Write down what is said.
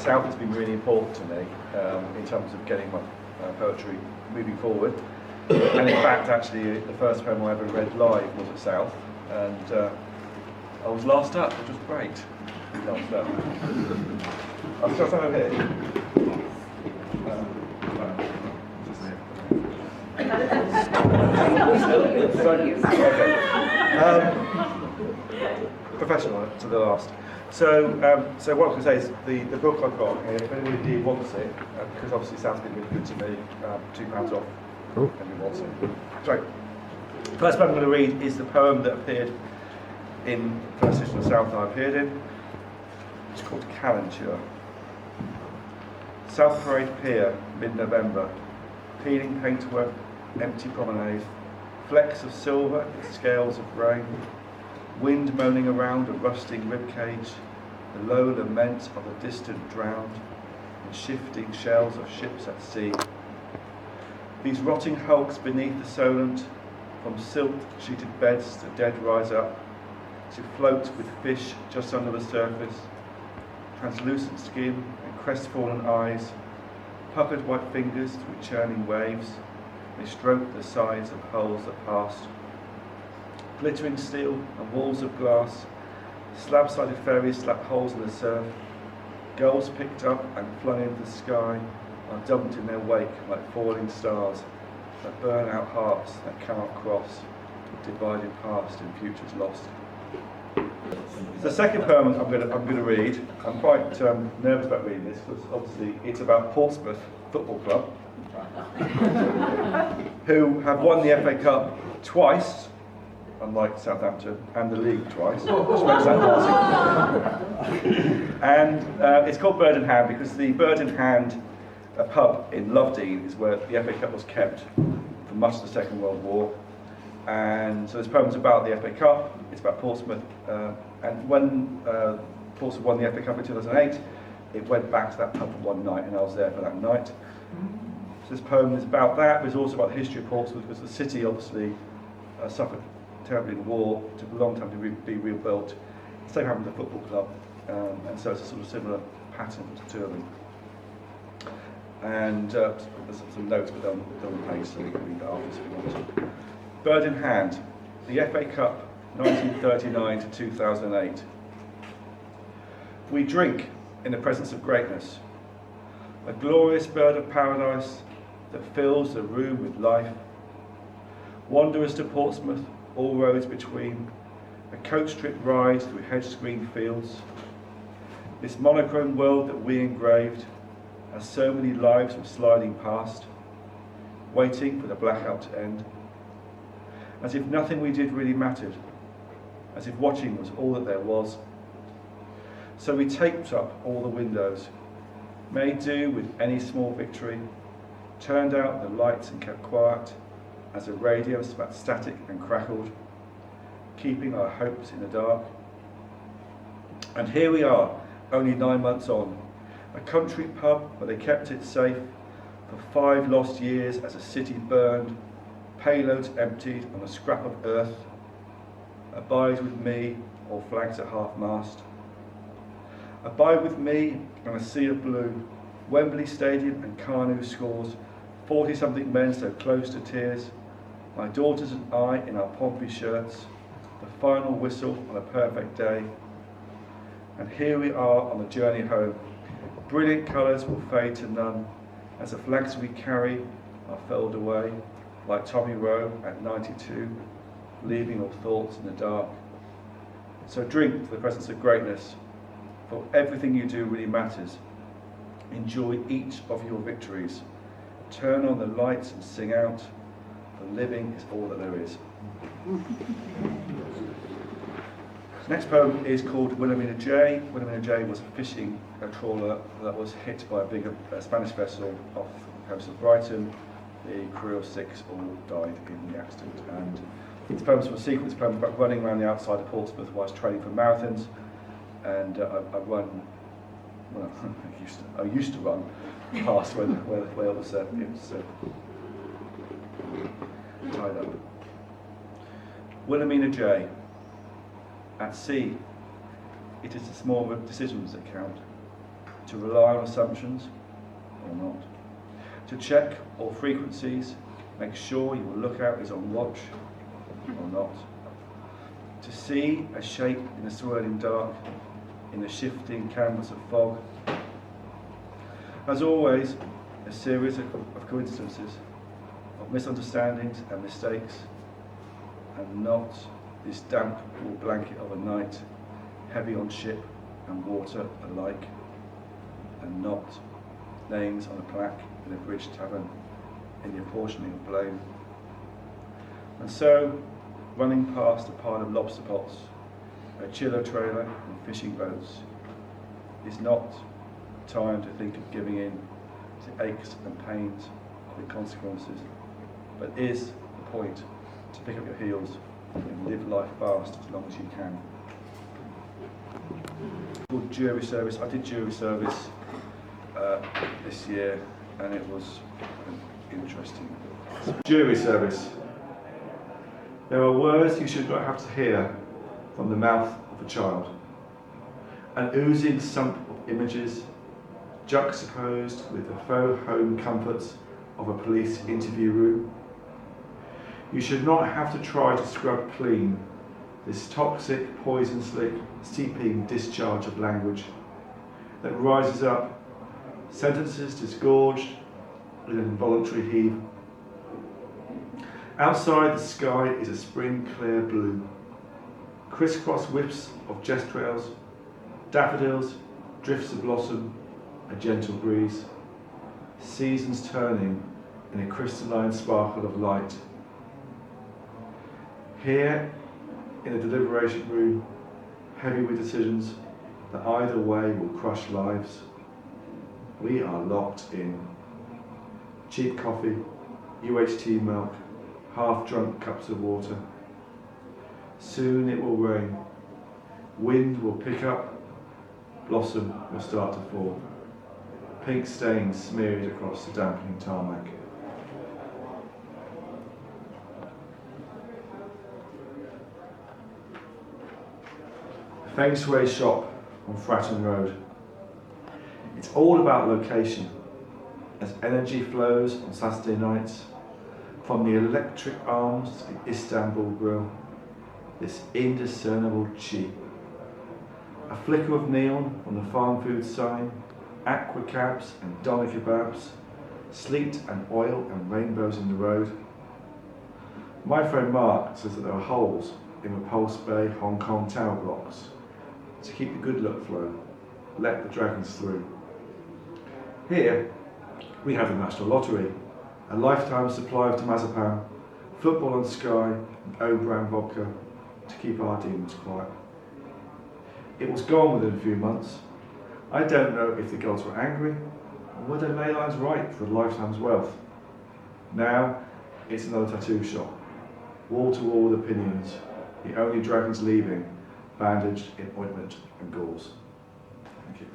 South has been really important to me in terms of getting my poetry moving forward. And in fact, actually, the first poem I ever read live was at South, and I was last up, which was great. Last up. I've got some over here. Professional to the last. So what I can say is the book I've got here, if anybody indeed wants it, because obviously South's been really good to me, £2 off. Cool. Anybody wants it. Sorry. The first poem I'm going to read is the poem that appeared in the first edition of South that I appeared in. It's called Calenture. South Parade Pier, mid-November. Peeling paintwork, empty promenade. Flecks of silver in scales of rain. Wind moaning around a rusting ribcage. The low lament of a distant drowned. And shifting shells of ships at sea. These rotting hulks beneath the Solent. From silt-sheeted beds the dead rise up. To float with fish just under the surface. Translucent skin and crestfallen eyes. Puckered white fingers through churning waves. They stroke the sides of hulls that passed. Glittering steel and walls of glass. Slab-sided ferries slap holes in the surf. Gulls picked up and flung into the sky are dumped in their wake like falling stars that burn out hearts that cannot cross, divided past and futures lost. The second poem I'm going to read. I'm quite nervous about reading this because obviously it's about Portsmouth Football Club, who have won the FA Cup twice, unlike Southampton, and the league twice, which makes that passing. And it's called Bird in Hand because the Bird in Hand pub in Lovedean is where the FA Cup was kept for much of the Second World War. And so this poem's about the FA Cup, it's about Portsmouth, and when Portsmouth won the FA Cup in 2008, it went back to that pub for one night, and I was there for that night. So this poem is about that, but it's also about the history of Portsmouth, because the city obviously suffered terribly in the war, it took a long time to be rebuilt. The same happened to the football club, and so it's a sort of similar pattern to two of them. And there's some notes, but they're on the page, so you can read that afterwards if you want to. Bird in Hand, the FA Cup, 1939 to 2008. We drink in the presence of greatness, a glorious bird of paradise that fills the room with life. Wanderers to Portsmouth, all roads between, a coach trip ride through hedge-screened fields. This monochrome world that we engraved, as so many lives were sliding past, waiting for the blackout to end. As if nothing we did really mattered, as if watching was all that there was. So we taped up all the windows, made do with any small victory, turned out the lights and kept quiet, as the radio spat static and crackled, keeping our hopes in the dark. And here we are, only 9 months on, a country pub where they kept it safe for 5 lost years as a city burned, payloads emptied on a scrap of earth. Abide with me, all flags at half-mast. Abide with me on a sea of blue, Wembley Stadium and Carnew scores, 40-something men so close to tears, my daughters and I in our Pompey shirts, the final whistle on a perfect day. And here we are on the journey home. Brilliant colours will fade to none, as the flags we carry are furled away, like Tommy Rowe at 92, leaving all thoughts in the dark. So drink to the presence of greatness, for everything you do really matters. Enjoy each of your victories. Turn on the lights and sing out, for living is all that there is. The next poem is called Wilhelmina J. Wilhelmina J was a fishing trawler that was hit by a big Spanish vessel off the coast of Brighton. The crew of 6 all died in the accident. And this poem's from a sequence poem about running around the outside of Portsmouth whilst training for marathons. And I run, well, I used to run past where it was tied up. Wilhelmina J. At sea, it is the small decisions that count. to rely on assumptions or not, to check all frequencies, make sure your lookout is on watch or not, to see a shape in the swirling dark, in the shifting canvas of fog. As always, a series of coincidences, of misunderstandings and mistakes, and not this damp wool blanket of a night, heavy on ship and water alike, and not names on a plaque in a bridge tavern in the apportioning of blame. And so, running past a pile of lobster pots, a chiller trailer and fishing boats, is not time to think of giving in to aches and pains of the consequences, but is the point to pick up your heels and live life fast as long as you can. Called jury service. I did jury service this year, and it was interesting. Jury service. There are words you should not have to hear from the mouth of a child. An oozing sump of images juxtaposed with the faux home comforts of a police interview room. You should not have to try to scrub clean this toxic, poison-slick, seeping discharge of language that rises up, sentences disgorged with an involuntary heave. Outside, the sky is a spring clear blue. Crisscross whiffs of jest trails, daffodils, drifts of blossom, a gentle breeze, seasons turning in a crystalline sparkle of light. Here, in a deliberation room, heavy with decisions that either way will crush lives, we are locked in. Cheap coffee, UHT milk, half-drunk cups of water. Soon it will rain, wind will pick up, blossom will start to fall. Pink stains smeared across the dampening tarmac. The Feng Shui shop on Fratton Road. It's all about location, as energy flows on Saturday nights from the electric arms to the Istanbul grill, this indiscernible chi. A flicker of neon on the farm food sign, aqua cabs and doner kebabs, sleet and oil and rainbows in the road. My friend Mark says that there are holes in Repulse Bay Hong Kong tower blocks to keep the good luck flow, let the dragons through. Here we have the National Lottery, a lifetime supply of Temazepam, football on Sky and O-brand vodka to keep our demons quiet. It was gone within a few months. I don't know if the gods were angry or whether Leyline's right for a lifetime's wealth. Now it's another tattoo shop, wall to wall with opinions, the only dragons leaving, bandaged in ointment and gauze. Thank you.